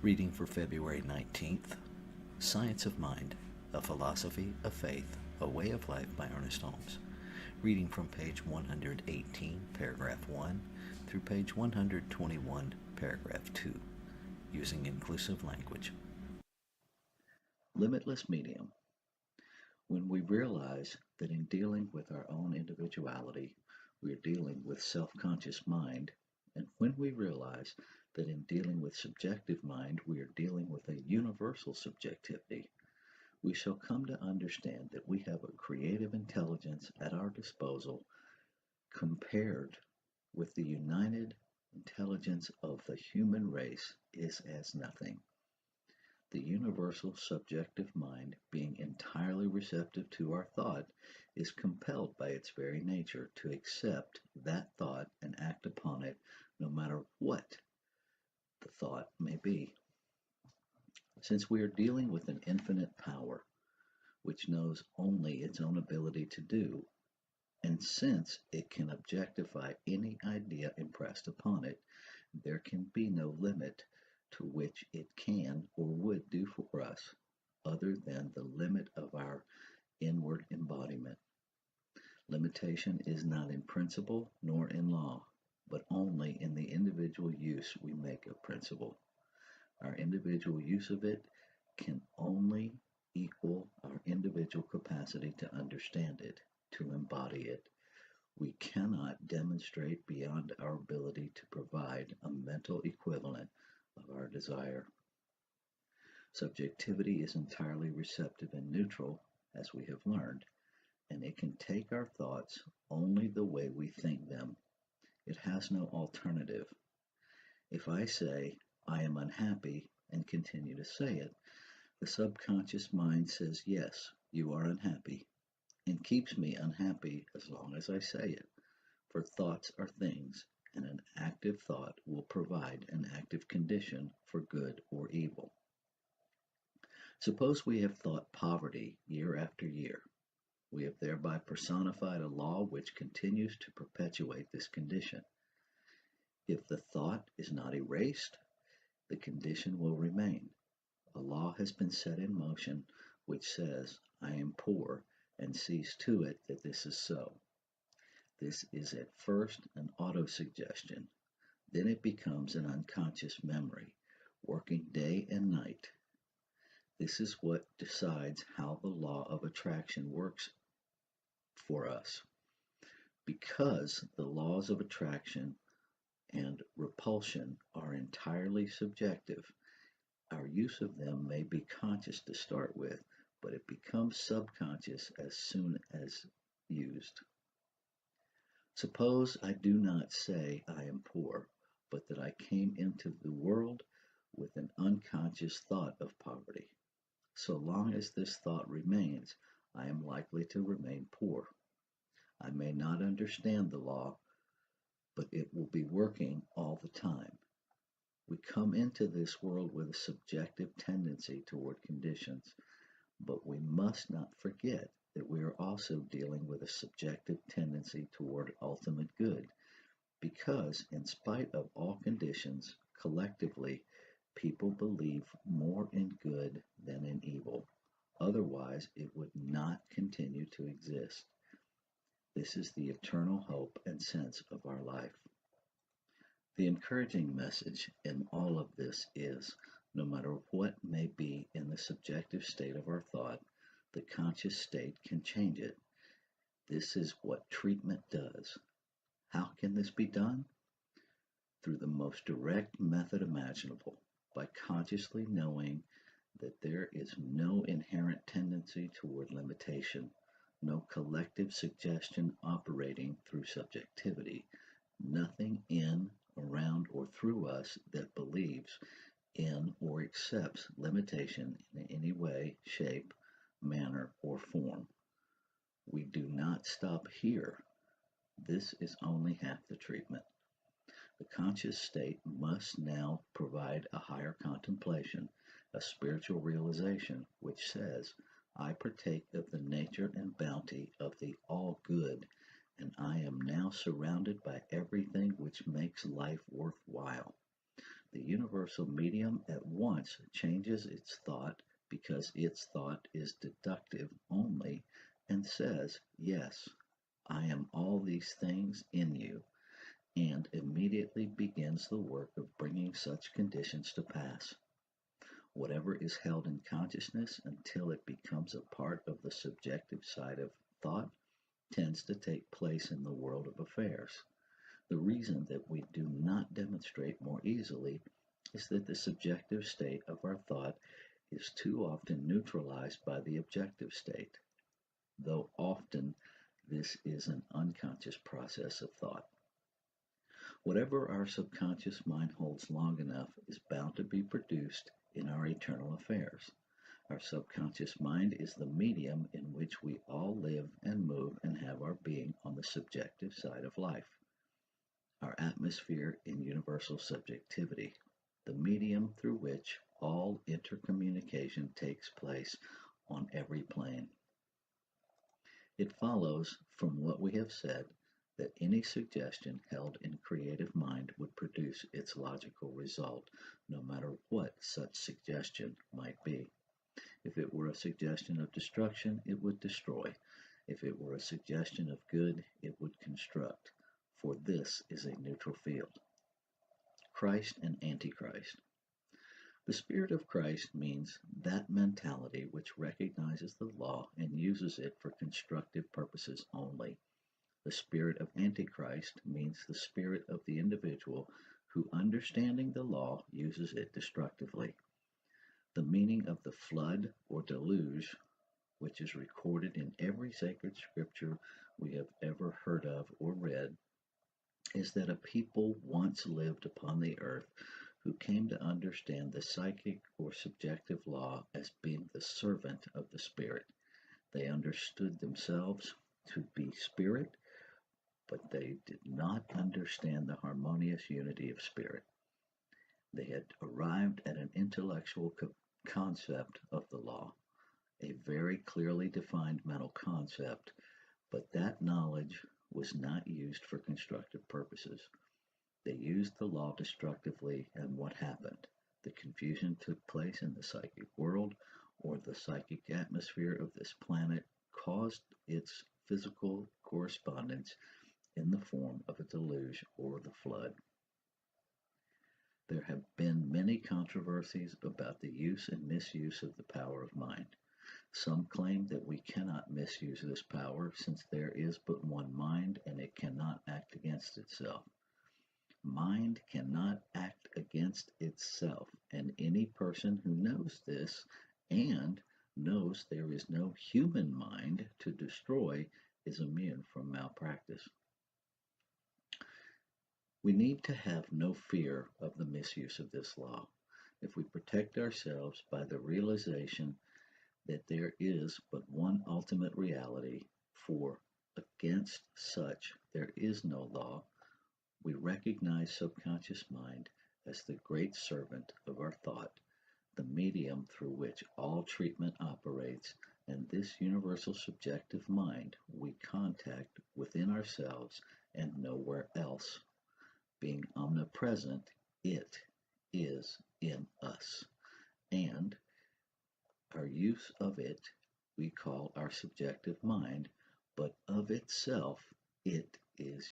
Reading for February 19th, Science of Mind, A Philosophy of Faith, A Way of Life by Ernest Holmes. Reading from page 118, paragraph 1, through page 121, paragraph 2, using inclusive language. Limitless medium. When we realize that in dealing with our own individuality, we are dealing with self-conscious mind, and when we realize that in dealing with subjective mind, we are dealing with a universal subjectivity, we shall come to understand that we have a creative intelligence at our disposal compared with the united intelligence of the human race is as nothing. The universal subjective mind, being entirely receptive to our thought, is compelled by its very nature to accept that thought and act upon it no matter what the thought may be. Since we are dealing with an infinite power, which knows only its own ability to do, and since it can objectify any idea impressed upon it, there can be no limit to which it can or would do for us, other than the limit of our inward embodiment. Limitation is not in principle nor in law, but only in the individual use we make of principle. Our individual use of it can only equal our individual capacity to understand it, to embody it. We cannot demonstrate beyond our ability to provide a mental equivalent of our desire. Subjectivity is entirely receptive and neutral, as we have learned, and it can take our thoughts only the way we think them. It has no alternative. If I say, I am unhappy, and continue to say it, the subconscious mind says, yes, you are unhappy, and keeps me unhappy as long as I say it. For thoughts are things, and an active thought will provide an active condition for good or evil. Suppose we have thought poverty year after year. We have thereby personified a law which continues to perpetuate this condition. If the thought is not erased, the condition will remain. A law has been set in motion which says, I am poor, and sees to it that this is so. This is at first an autosuggestion. Then it becomes an unconscious memory, working day and night. This is what decides how the law of attraction works for us. Because the laws of attraction and repulsion are entirely subjective, our use of them may be conscious to start with, but it becomes subconscious as soon as used. Suppose I do not say I am poor, but that I came into the world with an unconscious thought of poverty. So long as this thought remains, I am likely to remain poor. I may not understand the law, but it will be working all the time. We come into this world with a subjective tendency toward conditions, but we must not forget that we are also dealing with a subjective tendency toward ultimate good, because in spite of all conditions, collectively, people believe more in good than in evil. Otherwise, it would not continue to exist. This is the eternal hope and sense of our life. The encouraging message in all of this is, no matter what may be in the subjective state of our thought, the conscious state can change it. This is what treatment does. How can this be done? Through the most direct method imaginable, by consciously knowing that there is no inherent tendency toward limitation, no collective suggestion operating through subjectivity, nothing in, around, or through us that believes in or accepts limitation in any way, shape, manner, or form. We do not stop here. This is only half the treatment. The conscious state must now provide a higher contemplation, a spiritual realization, which says, I partake of the nature and bounty of the all good, and I am now surrounded by everything which makes life worthwhile. The universal medium at once changes its thought because its thought is deductive only and says, "Yes, I am all these things in you," and immediately begins the work of bringing such conditions to pass. Whatever is held in consciousness until it becomes a part of the subjective side of thought tends to take place in the world of affairs. The reason that we do not demonstrate more easily is that the subjective state of our thought is too often neutralized by the objective state, though often this is an unconscious process of thought. Whatever our subconscious mind holds long enough is bound to be produced in our eternal affairs. Our subconscious mind is the medium in which we all live and move and have our being on the subjective side of life. Our atmosphere in universal subjectivity, the medium through which all intercommunication takes place on every plane. It follows from what we have said that any suggestion held in creative mind would produce its logical result, no matter what such suggestion might be. If it were a suggestion of destruction, it would destroy. If it were a suggestion of good, it would construct. For this is a neutral field. Christ and Antichrist. The Spirit of Christ means that mentality which recognizes the law and uses it for constructive purposes only. The spirit of Antichrist means the spirit of the individual who, understanding the law, uses it destructively. The meaning of the flood or deluge, which is recorded in every sacred scripture we have ever heard of or read, is that a people once lived upon the earth who came to understand the psychic or subjective law as being the servant of the Spirit. They understood themselves to be spirit, but they did not understand the harmonious unity of spirit. They had arrived at an intellectual concept of the law, a very clearly defined mental concept, but that knowledge was not used for constructive purposes. They used the law destructively, and what happened? The confusion took place in the psychic world, or the psychic atmosphere of this planet caused its physical correspondence in the form of a deluge or the flood. There have been many controversies about the use and misuse of the power of mind. Some claim that we cannot misuse this power since there is but one mind and it cannot act against itself. Mind cannot act against itself, and any person who knows this and knows there is no human mind to destroy is immune from malpractice. We need to have no fear of the misuse of this law. If we protect ourselves by the realization that there is but one ultimate reality, for against such there is no law, we recognize subconscious mind as the great servant of our thought, the medium through which all treatment operates, and this universal subjective mind we contact within ourselves and nowhere else. Being omnipresent, it is in us, and our use of it we call our subjective mind, but of itself it is